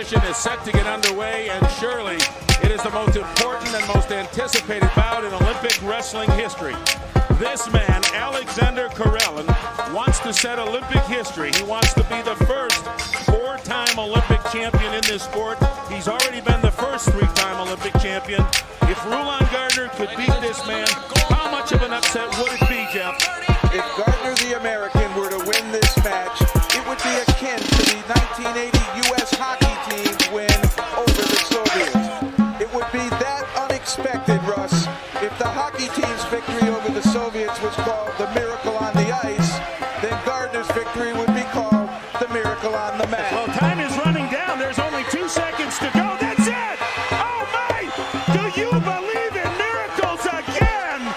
session is set to get underway, and surely it is the most important and most anticipated bout in Olympic wrestling history. This man, Alexander Karelin, wants to set Olympic history. He wants to be the first four-time Olympic champion in this sport. He's already been the first three-time Olympic champion. If Rulon Gardner could beat this man, how much of an upset would it be, Jeff? If Gardner the American were to win this match, it would be akin to the 1980 U.S. hockey team's win over the Soviets. It would be that unexpected, Russ. If the hockey team's victory over the Soviets was called the miracle on the ice, then Gardner's victory would be called the miracle on the mat. Well, time is running down. There's only 2 seconds to go. That's it! Oh, my! Do you believe in miracles again?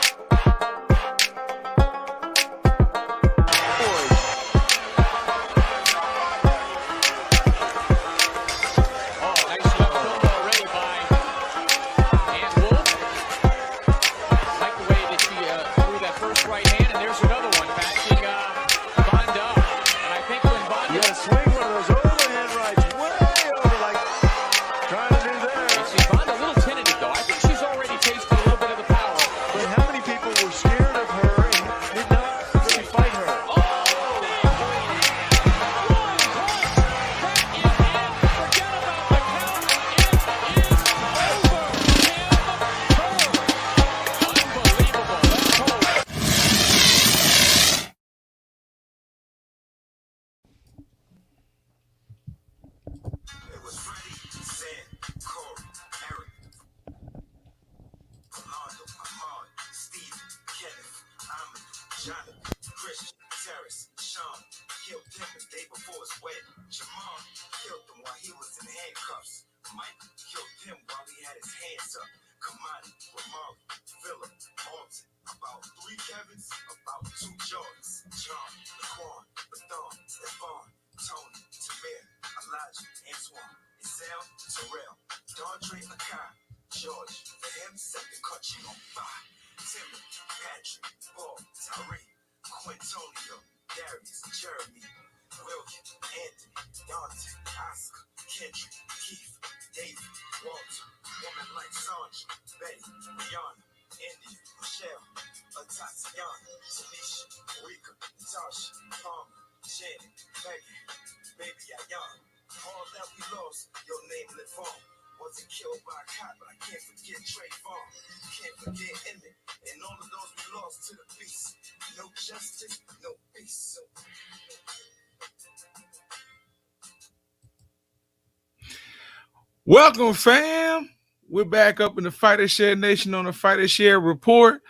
Welcome, fam. We're back up in the Fighter Share Nation on the Fighter Share Report.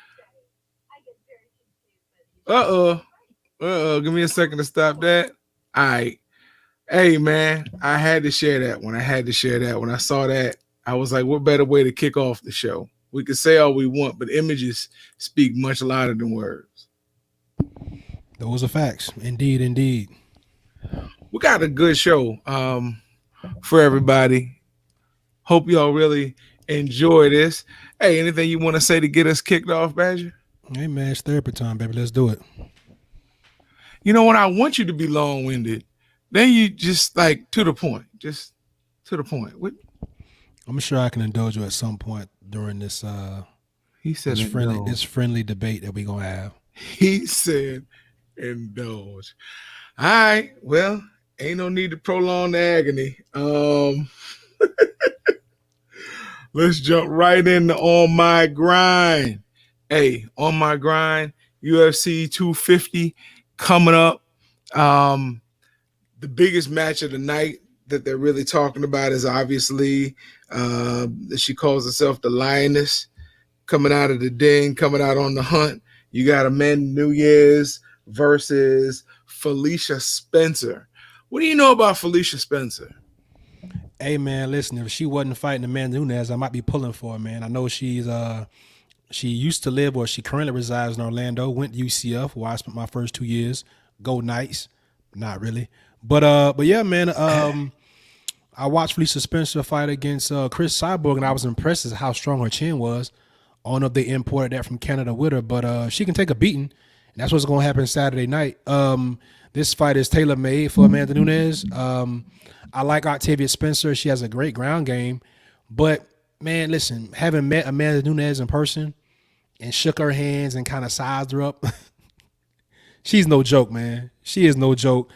Give me a second to stop that. All right. Hey, man, I had to share that one. When I saw that, I was like, what better way to kick off the show? We can say all we want, but images speak much louder than words. Those are facts. Indeed. We got a good show for everybody. Hope y'all really enjoy this. Hey, anything you want to say to get us kicked off, Badger? Hey, man, it's therapy time, baby. Let's do it. You know, when I want you to be long-winded, then you just like to the point. Just to the point. I'm sure I can indulge you at some point during this this friendly debate that we're gonna have. He said indulge. All right. Well, ain't no need to prolong the agony. Let's jump right into On My Grind. Hey, On My Grind, UFC 250 coming up. The biggest match of the night that they're really talking about is obviously she calls herself the Lioness, coming out of the den, coming out on the hunt. You got Amanda Nunes versus Felicia Spencer. What do you know about Felicia Spencer? Hey, man, listen, if she wasn't fighting Amanda Nunes, I might be pulling for her, man. I know she used to live, or she currently resides in Orlando, went to UCF, where I spent my first 2 years. Go Knights. Not really. But yeah, man, I watched Felicia Spencer fight against Chris Cyborg, and I was impressed at how strong her chin was. I don't know if they imported that from Canada with her, but she can take a beating, and that's what's going to happen Saturday night. This fight is tailor-made for Amanda Nunes. I like Octavia Spencer. She has a great ground game. But, man, listen, having met Amanda Nunes in person and shook her hands and kind of sized her up, she's no joke, man. She is no joke.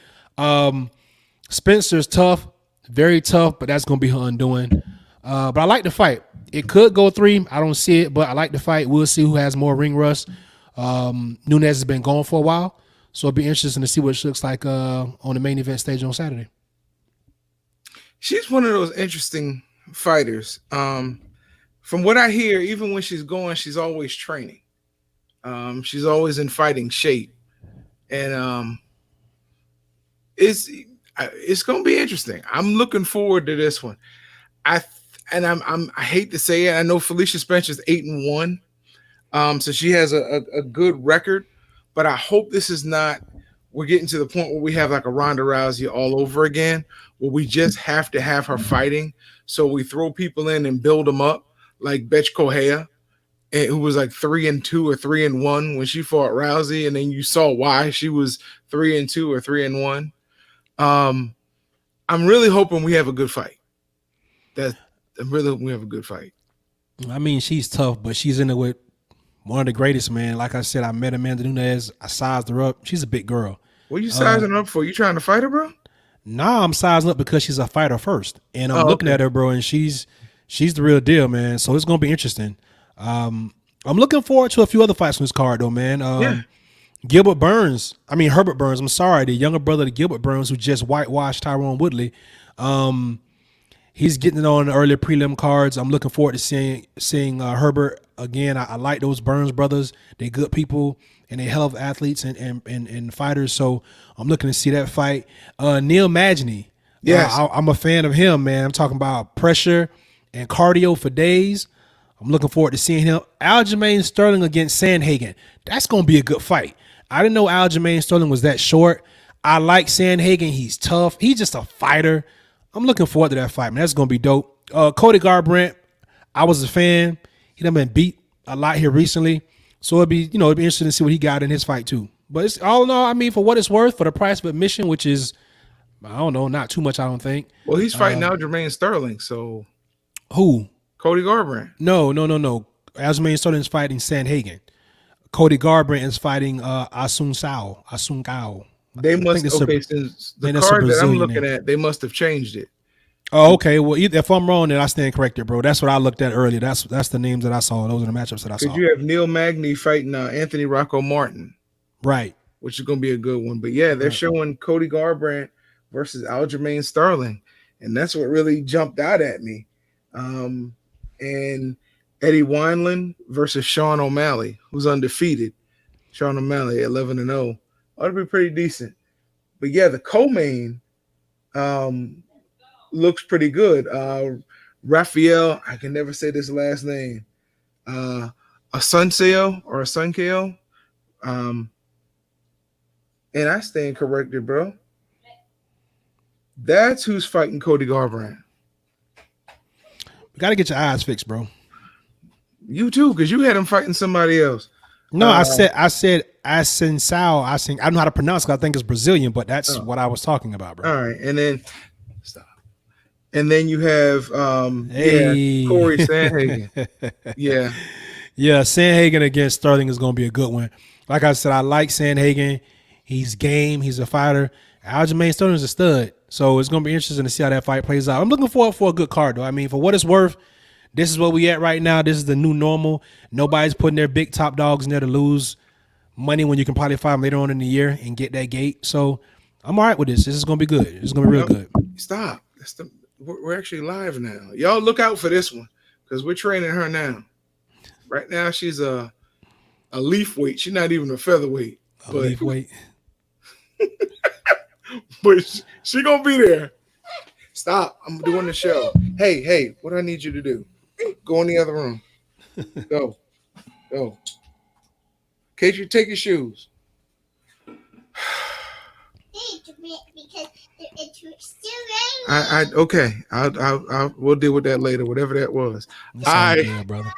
Spencer's tough, very tough, but that's going to be her undoing. But I like the fight. It could go 3. I don't see it, but I like the fight. We'll see who has more ring rust. Nunes has been gone for a while, so it'll be interesting to see what she looks like on the main event stage on Saturday. She's one of those interesting fighters. From what I hear, even when she's going, she's always training. She's always in fighting shape, and it's going to be interesting. I'm looking forward to this one. I hate to say it. I know Felicia Spencer's 8-1, so she has a good record. But I hope this is not. We're getting to the point where we have like a Ronda Rousey all over again, where we just have to have her fighting. So we throw people in and build them up, like Betch Correia, who was like 3-2 or 3-1 when she fought Rousey, and then you saw why she was 3-2 or 3-1. I'm really hoping we have a good fight. I'm really hoping we have a good fight. I mean, she's tough, but she's in it with one of the greatest, man. Like I said, I met Amanda Nunes. I sized her up. She's a big girl. What are you sizing up for? You trying to fight her, bro? Nah, I'm sizing up because she's a fighter first. And I'm looking at her, bro, and she's the real deal, man. So it's going to be interesting. I'm looking forward to a few other fights on this card, though, man. Herbert Burns, I'm sorry, the younger brother to Gilbert Burns, who just whitewashed Tyron Woodley. He's getting it on the earlier prelim cards. I'm looking forward to seeing Herbert again. I like those Burns brothers. They're good people and they hell of athletes and fighters. So I'm looking to see that fight. Neil Magny. Yes. I'm a fan of him, man. I'm talking about pressure and cardio for days. I'm looking forward to seeing him. Aljamain Sterling against Sandhagen. That's going to be a good fight. I didn't know Aljamain Sterling was that short. I like Sandhagen. He's tough. He's just a fighter. I'm looking forward to that fight, man. That's going to be dope. Cody Garbrandt, I was a fan. He done been beat a lot here recently. So it'd be interesting to see what he got in his fight too. But it's all in all, I mean, for what it's worth, for the price of admission, which is, I don't know, not too much, I don't think. Well, he's fighting Aljamain Sterling, so. Who? Cody Garbrandt. No. Aljamain Sterling is fighting Sandhagen. Cody Garbrandt is fighting Asungao. They must since the card that I'm looking at, they must have changed it. Oh, okay. Well, if I'm wrong, then I stand corrected, bro. That's what I looked at earlier. That's the names that I saw. Those are the matchups that I saw. Because you have Neil Magny fighting Anthony Rocco Martin, right? Which is going to be a good one. But yeah, they're showing Cody Garbrandt versus Aljamain Sterling, and that's what really jumped out at me. And Eddie Wineland versus Sean O'Malley, who's undefeated. Sean O'Malley 11-0. Ought to be pretty decent. But yeah, the co-main looks pretty good. Raphael, I can never say this last name. Asuncao. And I stand corrected, bro. That's who's fighting Cody Garbrandt. You got to get your eyes fixed, bro. You too, because you had him fighting somebody else. No, I said Ascensao. I don't know how to pronounce it. I think it's Brazilian, but that's what I was talking about, bro. All right, and then stop. And then you have Corey Sandhagen. Yeah, Sandhagen against Sterling is going to be a good one. Like I said, I like Sandhagen. He's game. He's a fighter. Aljamain Sterling is a stud. So it's going to be interesting to see how that fight plays out. I'm looking forward for a good card, though. I mean, for what it's worth, this is where we at right now. This is the new normal. Nobody's putting their big top dogs in there to lose money when you can probably find them later on in the year and get that gate. So I'm all right with this. This is going to be good. This is going to be real good. Stop. We're actually live now. Y'all look out for this one because we're training her now. Right now, she's a leaf weight. She's not even a featherweight. Leaf weight. But she going to be there. Stop. I'm doing the show. Hey, what do I need you to do? Go in the other room. Go. Kate, you take your shoes. Because it's still raining. Okay. We'll deal with that later, whatever that was. Good, brother.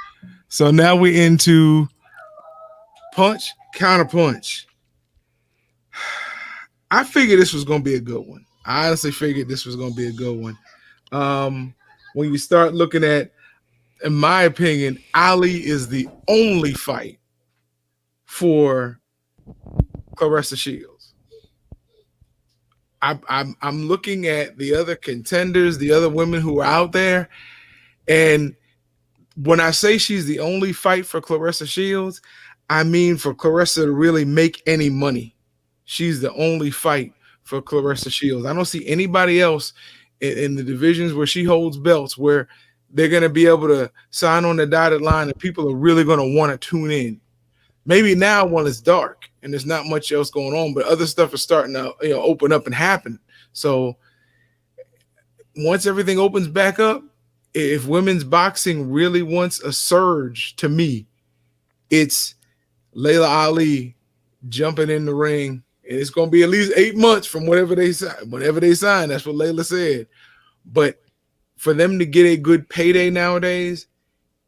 So now we into punch, counter punch. I figured this was going to be a good one. I honestly figured this was going to be a good one. When you start looking at, in my opinion, Ali is the only fight for Claressa Shields. I'm looking at the other contenders, the other women who are out there, and when I say she's the only fight for Claressa Shields, I mean for Claressa to really make any money. She's the only fight for Claressa Shields. I don't see anybody else in the divisions where she holds belts where they're going to be able to sign on the dotted line and people are really going to want to tune in. Maybe now when it's dark and there's not much else going on, but other stuff is starting to open up and happen. So once everything opens back up, if women's boxing really wants a surge, to me, it's Layla Ali jumping in the ring, and it's going to be at least 8 months from whatever they sign. Whenever they sign, that's what Layla said. But for them to get a good payday nowadays,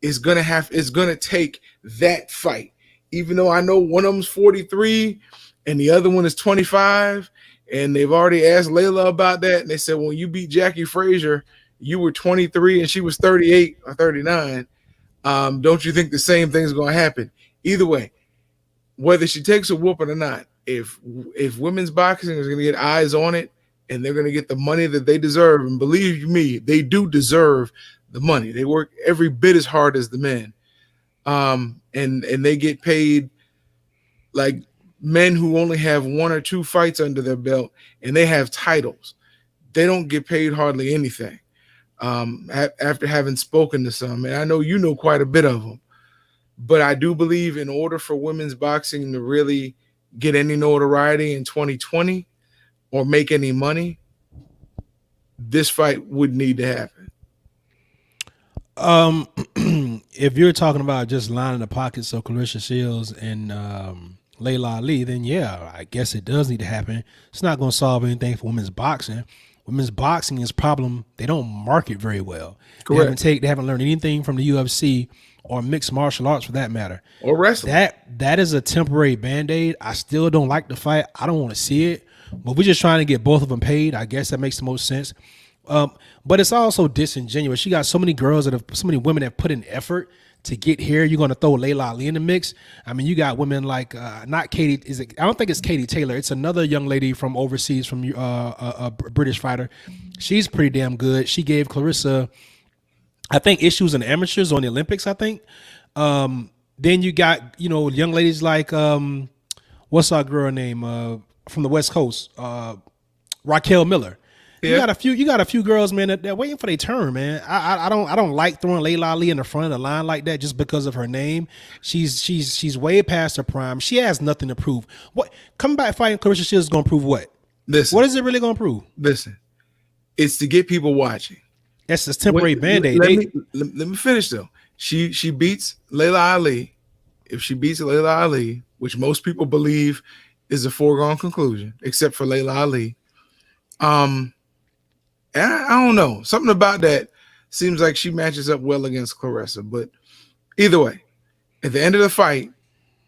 it's gonna take that fight. Even though I know one of them's 43 and the other one is 25, and they've already asked Layla about that, and they said, well, you beat Jackie Frazier, you were 23 and she was 38 or 39. Don't you think the same thing's going to happen? Either way, whether she takes a whooping or not, if women's boxing is going to get eyes on it and they're going to get the money that they deserve, and believe me, they do deserve the money. They work every bit as hard as the men. And they get paid like men who only have 1 or 2 fights under their belt and they have titles. They don't get paid hardly anything. After having spoken to some, and I know you know quite a bit of them, but I do believe in order for women's boxing to really get any notoriety in 2020 or make any money, this fight would need to happen. If you're talking about just lining the pockets of Claressa Shields and Layla Ali, then yeah, I guess it does need to happen. It's not going to solve anything for women's boxing. Women's boxing is problem. They don't market very well. Correct. They haven't learned anything from the UFC or mixed martial arts for that matter. Or wrestling. That is a temporary Band-Aid. I still don't like the fight. I don't want to see it. But we're just trying to get both of them paid. I guess that makes the most sense. But it's also disingenuous. You got so many girls so many women that put in effort to get here. You're going to throw Layla Ali in the mix. I mean, you got women like not Katie. I don't think it's Katie Taylor. It's another young lady from overseas, from a British fighter. She's pretty damn good. She gave Claressa, I think, issues in amateurs on the Olympics, I think. Then you got, young ladies like, what's our girl name from the West Coast? Raquel Miller. Yeah. You got a few girls, man, that waiting for their turn, man. I don't like throwing Layla Ali in the front of the line like that just because of her name. She's way past her prime. She has nothing to prove. What coming back fighting Claressa Shields is gonna prove what? Listen, what is it really gonna prove? Listen, it's to get people watching. That's just temporary Band-Aid. Let me finish though. She beats Layla Ali. If she beats Layla Ali, which most people believe is a foregone conclusion, except for Layla Ali. I don't know. Something about that seems like she matches up well against Claressa. But either way, at the end of the fight,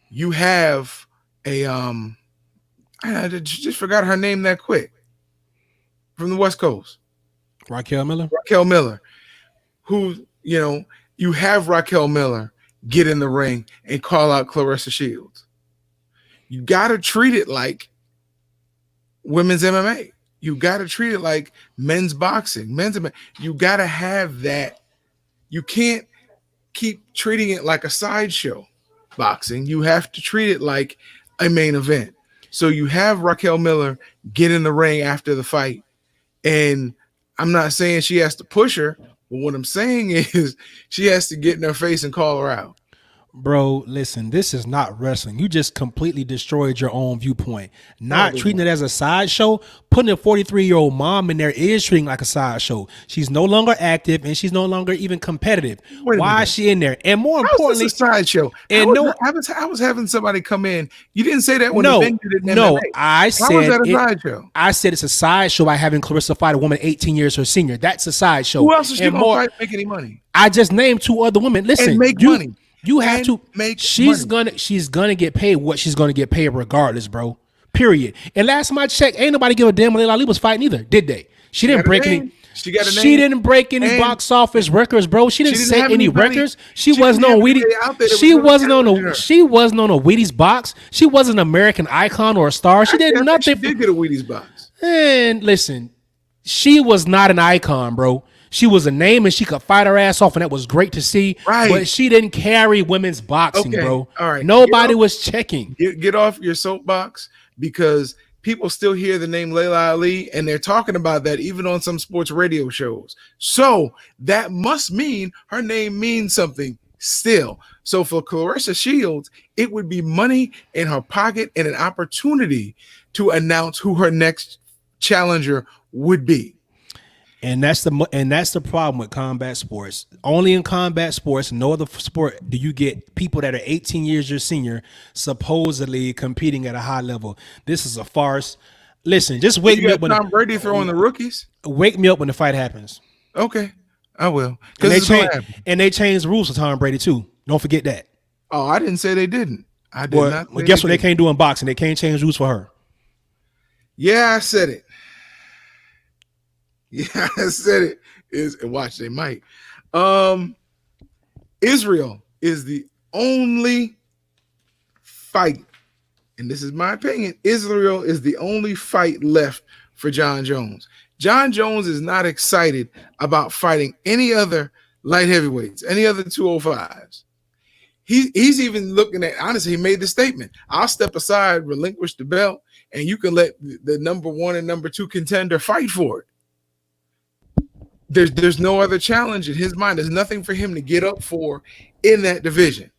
you have a I just forgot her name that quick. From the West Coast. Raquel Miller? Raquel Miller. Who, you have Raquel Miller get in the ring and call out Claressa Shields. You got to treat it like women's MMA. You got to treat it like men's boxing, you got to have that. You can't keep treating it like a sideshow boxing. You have to treat it like a main event. So you have Raquel Miller get in the ring after the fight. And I'm not saying she has to push her, but what I'm saying is she has to get in her face and call her out. Bro, listen, this is not wrestling. You just completely destroyed your own viewpoint. Not treating it as a sideshow, putting a 43-year-old mom in there is treating like a sideshow. She's no longer active and she's no longer even competitive. Why is she in there? And more importantly, it's a sideshow. And I was having somebody come in. You didn't say that when the venue did MMA. No, I said how was that a sideshow? I said it's a sideshow by having Claressa fight a woman 18 years her senior. That's a sideshow. Who else is she going to make any money? I just named 2 other women. Listen, and make money. You have to make she's money. She's gonna get paid what she's gonna get paid regardless, bro. period. And last time I checked, ain't nobody give a damn when Layla Ali was fighting either, did they? She didn't break any. She got a name. She didn't break any box office records, bro. She didn't set any records. She wasn't on Wheaties. She wasn't on a. She wasn't on a Wheaties box. She wasn't an American icon or a star. She did nothing. She did get a Wheaties box. And listen, she was not an icon, bro. She was a name and she could fight her ass off, and that was great to see. Right. But she didn't carry women's boxing, bro. All right. Nobody was checking. Get off your soapbox, because people still hear the name Layla Ali, and they're talking about that even on some sports radio shows. So that must mean her name means something still. So for Claressa Shields, it would be money in her pocket and an opportunity to announce who her next challenger would be. And that's the problem with combat sports. Only in combat sports, no other sport, do you get people that are 18 years your senior supposedly competing at a high level. This is a farce. Listen, just wake me up when Tom Brady throwing the rookies. Wake me up when the fight happens. Okay, I will. And they changed the rules for Tom Brady too. Don't forget that. Oh, I didn't say they didn't. I did not. Well, guess what? They can't do in boxing. They can't change rules for her. Yeah, I said it. Yeah, I said it. Watch, they might. Israel is the only fight, and this is my opinion, Israel is the only fight left for John Jones. John Jones is not excited about fighting any other light heavyweights, any other 205s. He's even looking at, honestly, he made the statement, I'll step aside, relinquish the belt, and you can let the number 1 and number 2 contender fight for it. There's no other challenge in his mind. There's nothing for him to get up for in that division.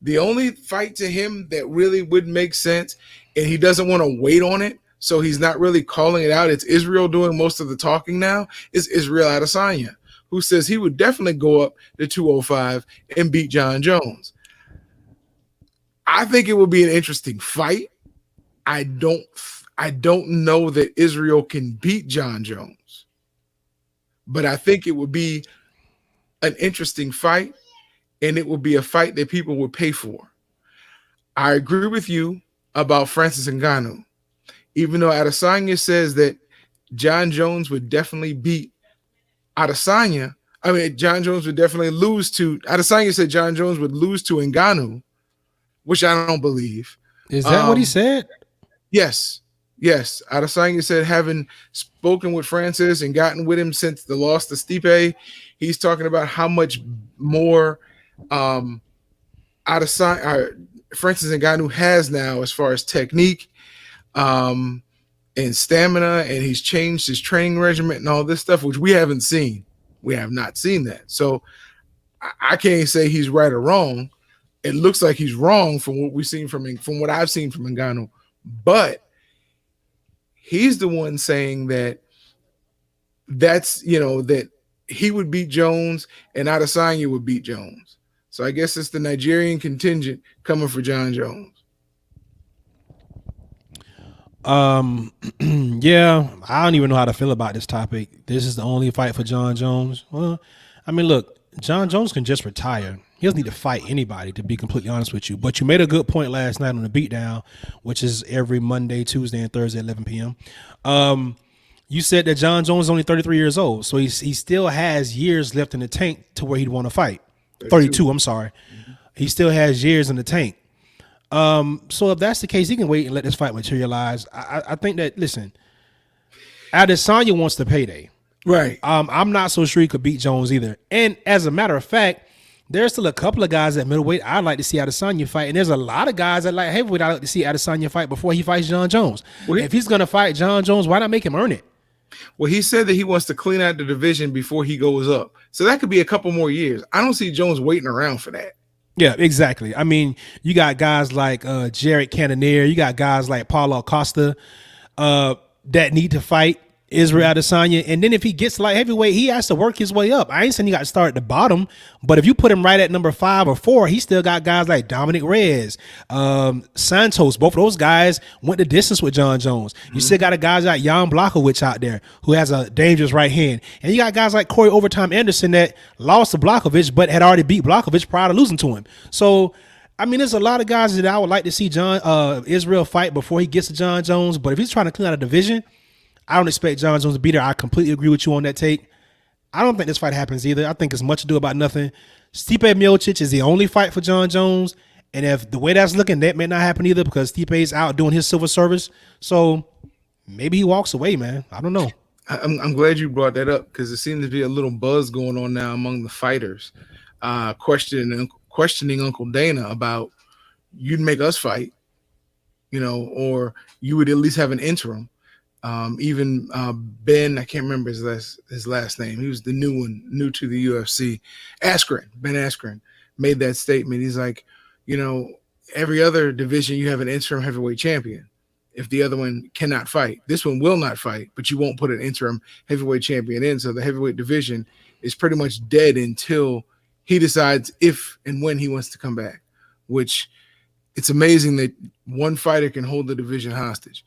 The only fight to him that really would make sense, and he doesn't want to wait on it, so he's not really calling it out. It's Israel doing most of the talking now, is Israel Adesanya, who says he would definitely go up to 205 and beat John Jones. I think it will be an interesting fight. I don't know that Israel can beat John Jones, but I think it would be an interesting fight, and it would be a fight that people would pay for. I agree with you about Francis Ngannou. Even though Adesanya says that John Jones would definitely beat Adesanya, John Jones would definitely lose to, Adesanya said John Jones would lose to Ngannou, which I don't believe. Is that what he said? Yes. Adesanya said, having spoken with Francis and gotten with him since the loss to Stipe, he's talking about how much more Francis Ngannou has now as far as technique and stamina, and he's changed his training regimen and all this stuff, which we haven't seen. We have not seen that. So I can't say he's right or wrong. It looks like he's wrong from what we've seen from what I've seen from Ngannou, but he's the one saying that that he would beat Jones and Adesanya would beat Jones. So I guess it's the Nigerian contingent coming for John Jones. Yeah, I don't even know how to feel about this topic. This is the only fight for John Jones. Well, look, John Jones can just retire. He doesn't need to fight anybody, to be completely honest with you. But you made a good point last night on the Beatdown, which is every Monday, Tuesday, and Thursday at 11 p.m. You said that John Jones is only 33 years old, so he still has years left in the tank to where he'd want to fight. 32, I'm sorry. Mm-hmm. He still has years in the tank. So if that's the case, he can wait and let this fight materialize. I think that, listen, Adesanya wants the payday. Right. I'm not so sure he could beat Jones either. And as a matter of fact, there's still a couple of guys at middleweight I'd like to see Adesanya fight, and there's a lot of guys at light heavyweight I'd like to see Adesanya fight before he fights John Jones. Well, if he's going to fight John Jones, why not make him earn it? Well, he said that he wants to clean out the division before he goes up. So that could be a couple more years. I don't see Jones waiting around for that. Yeah, exactly. You got guys like Jared Cannonier. You got guys like Paulo Costa that need to fight Israel Adesanya. And then if he gets light heavyweight, he has to work his way up. I ain't saying you got to start at the bottom, but if you put him right at number 5 or 4, he still got guys like Dominic Reyes, Santos. Both of those guys went the distance with John Jones. You still got a guys like Jan Blachowicz out there who has a dangerous right hand. And you got guys like Corey Overtime Anderson that lost to Blachowicz but had already beat Blachowicz prior to losing to him. So I mean, there's a lot of guys that I would like to see Israel fight before he gets to John Jones. But if he's trying to clean out a division, I don't expect John Jones to be there. I completely agree with you on that take. I don't think this fight happens either. I think it's much ado about nothing. Stipe Miocic is the only fight for John Jones. And if the way that's looking, that may not happen either because Stipe's out doing his civil service. So maybe he walks away, man. I don't know. I'm glad you brought that up because it seems to be a little buzz going on now among the fighters, questioning Uncle Dana about you'd make us fight, or you would at least have an interim. Even Ben, I can't remember his last name. He was the new to the UFC. Ben Askren made that statement. He's like, every other division you have an interim heavyweight champion. If the other one cannot fight, this one will not fight, but you won't put an interim heavyweight champion in. So the heavyweight division is pretty much dead until he decides if and when he wants to come back, which it's amazing that one fighter can hold the division hostage.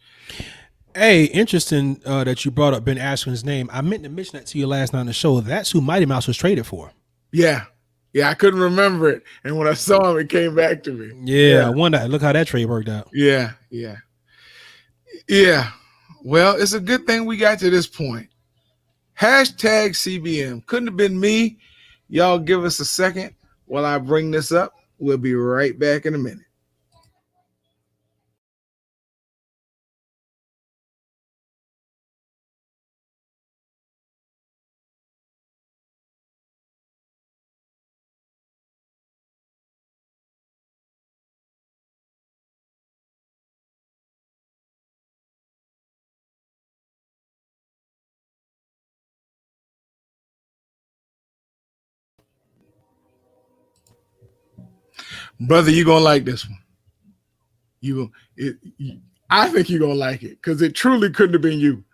Hey, interesting that you brought up Ben Askren's name. I meant to mention that to you last night on the show. That's who Mighty Mouse was traded for. Yeah, I couldn't remember it. And when I saw him, it came back to me. Yeah. I wonder, look how that trade worked out. Yeah. Well, it's a good thing we got to this point. Hashtag CBM. Couldn't have been me. Y'all give us a second while I bring this up. We'll be right back in a minute. Brother, you're going to like this one. I think you're going to like it because it truly couldn't have been you.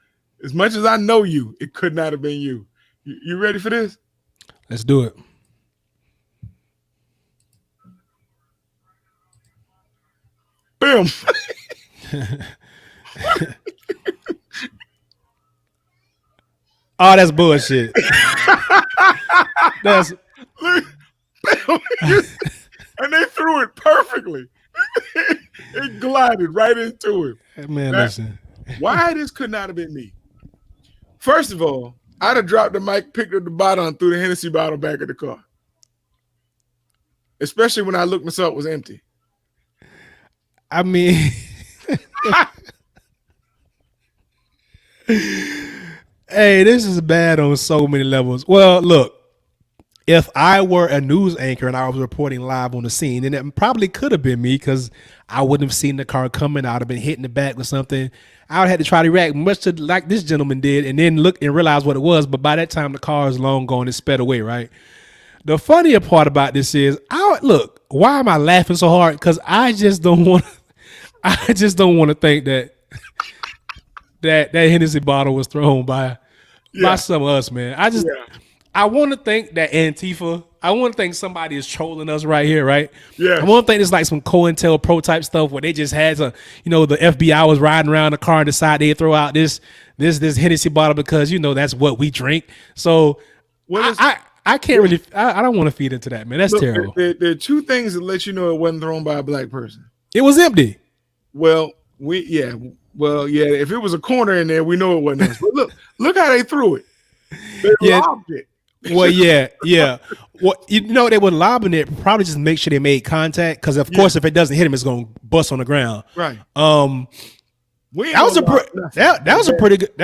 As much as I know you, it could not have been you. You ready for this? Let's do it. Boom. Oh, that's bullshit. That's and they threw it perfectly. It glided right into him. Man, listen. Why this could not have been me? First of all, I'd have dropped the mic, picked up the bottle, and threw the Hennessy bottle back in the car. Especially when I looked myself, it was empty. I mean, hey, this is bad on so many levels. Well, look, if I were a news anchor and I was reporting live on the scene, then it probably could have been me because I wouldn't have seen the car coming. I would have been hit in the back with something. I would have had to try to react much to like this gentleman did and then look and realize what it was. But by that time, the car is long gone and sped away, right? The funnier part about this is, look, why am I laughing so hard? Because I just don't want to think that Hennessy bottle was thrown by some of us, man. I want to think that Antifa, I want to think somebody is trolling us right here, right? Yeah. I want to think it's like some COINTELPRO type stuff where they just had the FBI was riding around the car and decided they'd throw out this Hennessy bottle because, that's what we drink. So I can't really, I don't want to feed into that, man. That's terrible. There are two things that let you know it wasn't thrown by a black person. It was empty. Well, if it was a corner in there, we know it wasn't us. But look how they threw it. They lobbed it. Well, yeah. Well, they were lobbing it probably just to make sure they made contact because, of course, if it doesn't hit him, it's going to bust on the ground. Right. That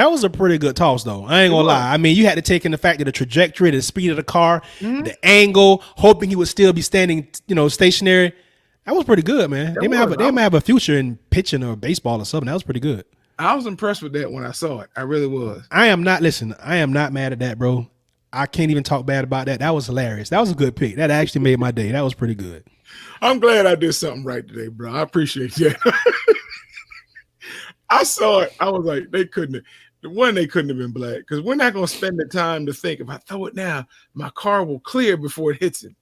was a pretty good toss, though. I ain't gonna lie. I mean, you had to take in the fact of the trajectory, the speed of the car, the angle, hoping he would still be standing, stationary. That was pretty good, man. They may have a future in pitching or baseball or something. That was pretty good. I was impressed with that when I saw it. I really was. I am not mad at that, bro. I can't even talk bad about that. That was hilarious. That was a good pick. That actually made my day. That was pretty good. I'm glad I did something right today, bro. I appreciate that. I saw it. I was like, they couldn't have been black because we're not going to spend the time to think if I throw it now, my car will clear before it hits him.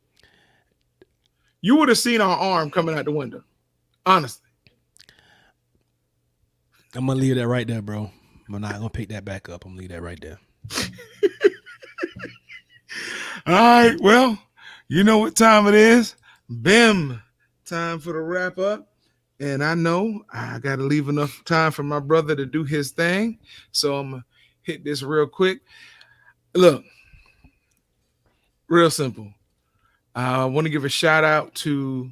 You would have seen our arm coming out the window. Honestly. I'm going to leave that right there, bro. I'm not going to pick that back up. I'm going to leave that right there. All right. Well, you know what time it is. BIM time for the wrap up. And I know I got to leave enough time for my brother to do his thing. So I'm going to hit this real quick. Look, real simple. I want to give a shout out to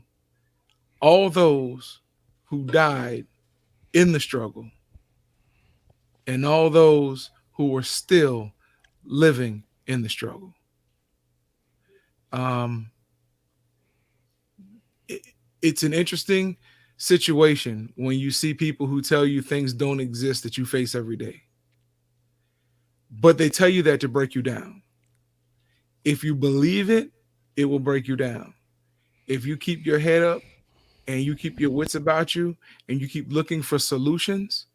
all those who died in the struggle and all those who were still living in the struggle. It's an interesting situation when you see people who tell you things don't exist that you face every day. But they tell you that to break you down. If you believe it, it will break you down. If you keep your head up and you keep your wits about you and you keep looking for solutions,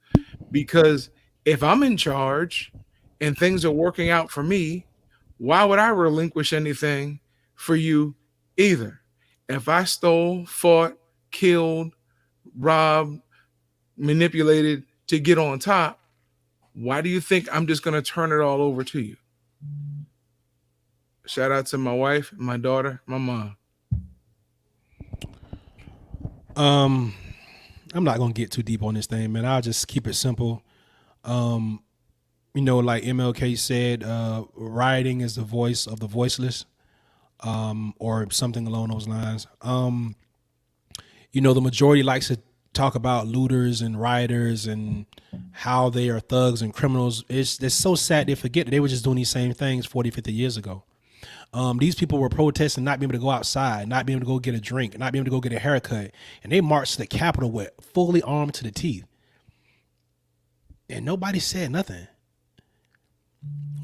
because if I'm in charge and things are working out for me, why would I relinquish anything for you either? If I stole, fought, killed, robbed, manipulated to get on top, why do you think I'm just going to turn it all over to you? Shout out to my wife, my daughter, my mom. I'm not going to get too deep on this thing, man. I'll just keep it simple. Like MLK said, rioting is the voice of the voiceless, or something along those lines. The majority likes to talk about looters and rioters and how they are thugs and criminals. It's so sad they forget that they were just doing these same things 40, 50 years ago. These people were protesting not being able to go outside, not being able to go get a drink, not being able to go get a haircut. And they marched to the Capitol with fully armed to the teeth. And nobody said nothing.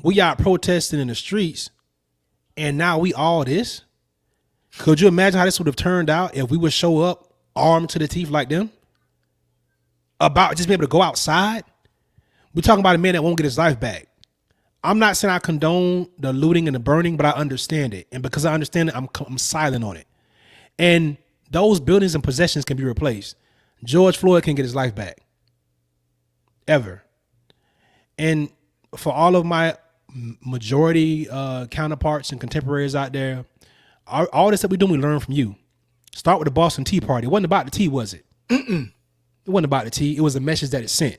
We out protesting in the streets, and now we all this. Could you imagine how this would have turned out if we would show up armed to the teeth like them? About just being able to go outside? We're talking about a man that won't get his life back. I'm not saying I condone the looting and the burning, but I understand it. And because I understand it, I'm silent on it. And those buildings and possessions can be replaced. George Floyd can get his life back. Ever. And for all of my majority counterparts and contemporaries out there, all this that we do, we learn from you. Start with the Boston Tea Party. It wasn't about the tea, was it? It wasn't about the tea. It was the message that it sent.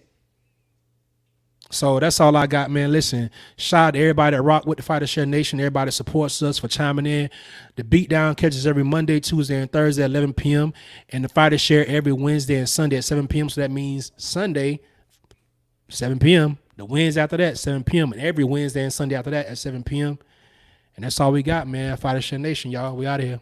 So that's all I got, man. Listen, shout out to everybody that rock with the Fighter Share Nation, everybody that supports us for chiming in. The Beatdown catches every Monday, Tuesday, and Thursday at 11 p.m. And the Fighter Share every Wednesday and Sunday at 7 p.m. So that means Sunday, 7 p.m. The Wednesday after that, 7 p.m. And every Wednesday and Sunday after that at 7 p.m. And that's all we got, man. Fighter Share Nation, y'all. We out of here.